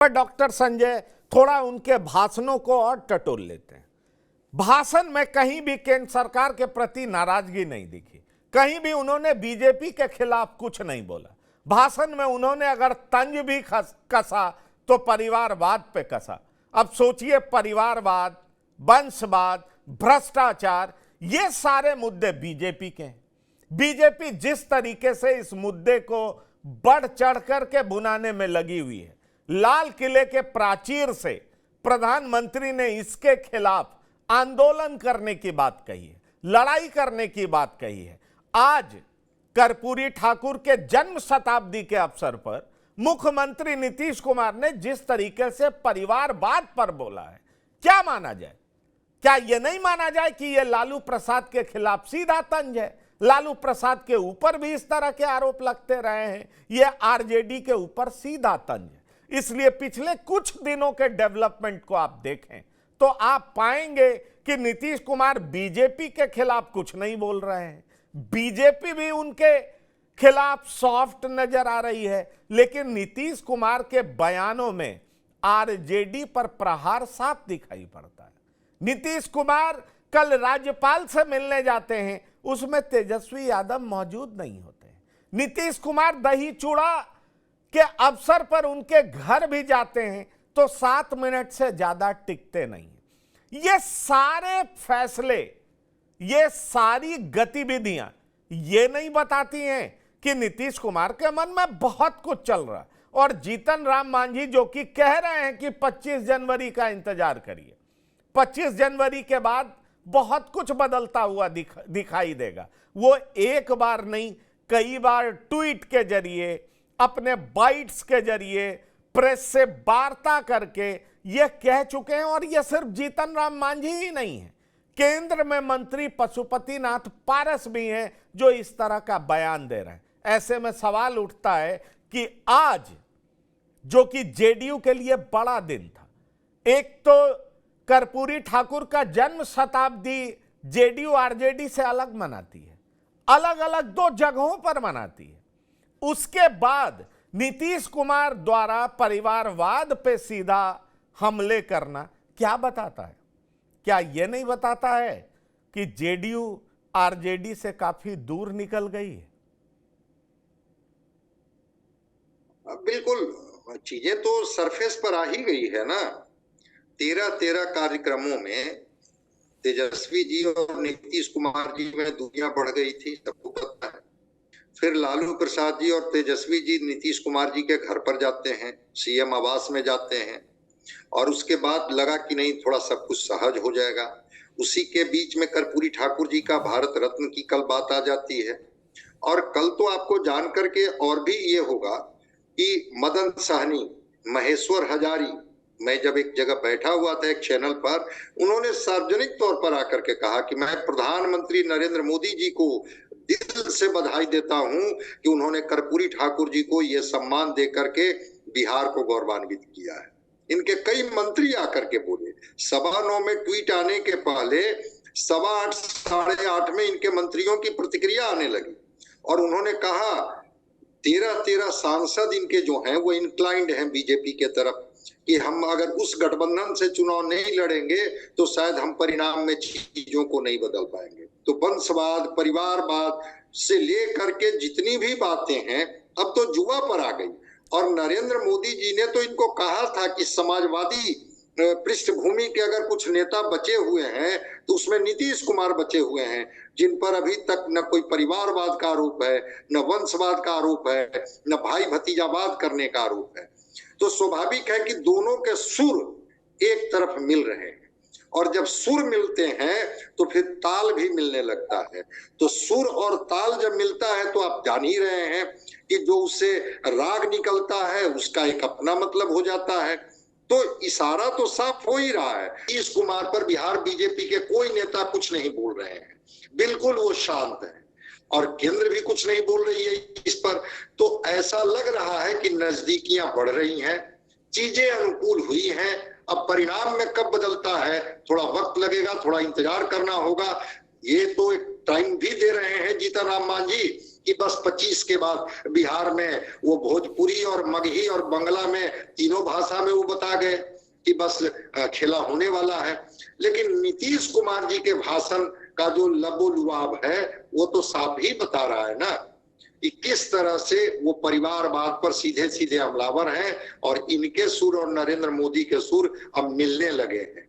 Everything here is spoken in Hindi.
पर डॉक्टर संजय थोड़ा उनके भाषणों को और टटोल लेते हैं। भाषण में कहीं भी केंद्र सरकार के प्रति नाराजगी नहीं दिखी, कहीं भी उन्होंने बीजेपी के खिलाफ कुछ नहीं बोला। भाषण में उन्होंने अगर तंज भी कसा तो परिवारवाद पे कसा। अब सोचिए, परिवारवाद, वंशवाद, भ्रष्टाचार, ये सारे मुद्दे बीजेपी के हैं। बीजेपी जिस तरीके से इस मुद्दे को बढ़ चढ़ करके बुनाने में लगी हुई है, लाल किले के प्राचीर से प्रधानमंत्री ने इसके खिलाफ आंदोलन करने की बात कही है, लड़ाई करने की बात कही है। आज कर्पूरी ठाकुर के जन्म शताब्दी के अवसर पर मुख्यमंत्री नीतीश कुमार ने जिस तरीके से परिवारवाद पर बोला है, क्या माना जाए? क्या यह नहीं माना जाए कि यह लालू प्रसाद के खिलाफ सीधा तंज है? लालू प्रसाद के ऊपर भी इस तरह के आरोप लगते रहे हैं, यह आरजेडी के ऊपर सीधा तंज है। इसलिए पिछले कुछ दिनों के डेवलपमेंट को आप देखें तो आप पाएंगे कि नीतीश कुमार बीजेपी के खिलाफ कुछ नहीं बोल रहे हैं, बीजेपी भी उनके खिलाफ सॉफ्ट नजर आ रही है, लेकिन नीतीश कुमार के बयानों में आरजेडी पर प्रहार साफ दिखाई पड़ता है। नीतीश कुमार कल राज्यपाल से मिलने जाते हैं, उसमें तेजस्वी यादव मौजूद नहीं होते हैं। नीतीश कुमार दही चूड़ा के अवसर पर उनके घर भी जाते हैं तो 7 मिनट से ज्यादा टिकते नहीं। ये सारे फैसले, ये सारी गतिविधियां ये नहीं बताती हैं कि नीतीश कुमार के मन में बहुत कुछ चल रहा है। और जीतन राम मांझी जो कि कह रहे हैं कि 25 जनवरी का इंतजार करिए, 25 जनवरी के बाद बहुत कुछ बदलता हुआ दिखाई देगा। वो एक बार नहीं, कई बार ट्वीट के जरिए, अपने बाइट्स के जरिए, प्रेस से वार्ता करके ये कह चुके हैं। और ये सिर्फ जीतन राम मांझी ही नहीं है, केंद्र में मंत्री पशुपतिनाथ पारस भी हैं जो इस तरह का बयान दे रहे हैं। ऐसे में सवाल उठता है कि आज जो कि जेडीयू के लिए बड़ा दिन था, एक तो कर्पूरी ठाकुर का जन्म शताब्दी जेडीयू आरजेडी से अलग मनाती है, अलग अलग 2 जगहों पर मनाती है। उसके बाद नीतीश कुमार द्वारा परिवारवाद पे सीधा हमले करना क्या बताता है? क्या यह नहीं बताता है कि जेडीयू आरजेडी से काफी दूर निकल गई है? बिल्कुल, चीजें तो सरफेस पर आ ही गई है ना। 13 कार्यक्रमों में तेजस्वी जी और नीतीश कुमार जी में दूरियां बढ़ गई थी, सबको पता है। फिर लालू प्रसाद जी और तेजस्वी जी नीतीश कुमार जी के घर पर जाते हैं, सीएम आवास में जाते हैं, और उसके बाद लगा कि नहीं, थोड़ा सब कुछ सहज हो जाएगा। उसी के बीच में कर्पूरी ठाकुर जी का भारत रत्न की कल बात आ जाती है। और कल तो आपको जान करके और भी ये होगा कि मदन सहनी, महेश्वर हजारी, मैं जब एक जगह बैठा हुआ था एक चैनल पर, उन्होंने सार्वजनिक तौर पर आकर के कहा कि मैं प्रधानमंत्री नरेंद्र मोदी जी को दिल से बधाई देता हूं कि उन्होंने कर्पूरी ठाकुर जी को यह सम्मान दे करके बिहार को गौरवान्वित किया है। इनके कई मंत्री आकर के बोले। 9:15 में ट्वीट आने के पहले 8:15 8:30 में इनके मंत्रियों की प्रतिक्रिया आने लगी और उन्होंने कहा 13 सांसद इनके जो हैं वो इंक्लाइंड हैं बीजेपी के तरफ, कि हम अगर उस गठबंधन से चुनाव नहीं लड़ेंगे तो शायद हम परिणाम में चीजों को नहीं बदल पाएंगे। तो वंशवाद, परिवारवाद से लेकर के जितनी भी बातें हैं अब तो जुआ पर आ गई। और नरेंद्र मोदी जी ने तो इनको कहा था कि समाजवादी पृष्ठभूमि के अगर कुछ नेता बचे हुए हैं तो उसमें नीतीश कुमार बचे हुए हैं, जिन पर अभी तक न कोई परिवारवाद का आरोप है, न वंशवाद का आरोप है, न भाई भतीजावाद करने का आरोप है। तो स्वाभाविक है कि दोनों के सुर एक तरफ मिल रहे हैं, और जब सुर मिलते हैं तो फिर ताल भी मिलने लगता है। तो सुर और ताल जब मिलता है तो आप जान ही रहे हैं कि जो उससे राग निकलता है उसका एक अपना मतलब हो जाता है। तो इशारा तो साफ हो ही रहा है। नीतीश कुमार पर बिहार बीजेपी के कोई नेता कुछ नहीं बोल रहे हैं, बिल्कुल वो शांत है, और केंद्र भी कुछ नहीं बोल रही है इस पर। तो ऐसा लग रहा है कि नजदीकियां बढ़ रही हैं, चीजें अनुकूल हुई हैं। अब परिणाम में कब बदलता है, थोड़ा वक्त लगेगा, थोड़ा इंतजार करना होगा। ये तो एक टाइम भी दे रहे हैं जीतन राम मांझी कि बस 25 के बाद बिहार में वो भोजपुरी और मगही और बंगला में तीनों भाषा में वो बता गए कि बस खेला होने वाला है। लेकिन नीतीश कुमार जी के भाषण का जो लबोलुआब है वो तो साफ ही बता रहा है ना कि किस तरह से वो परिवारवाद पर सीधे सीधे हमलावर हैं और इनके सुर और नरेंद्र मोदी के सुर अब मिलने लगे हैं।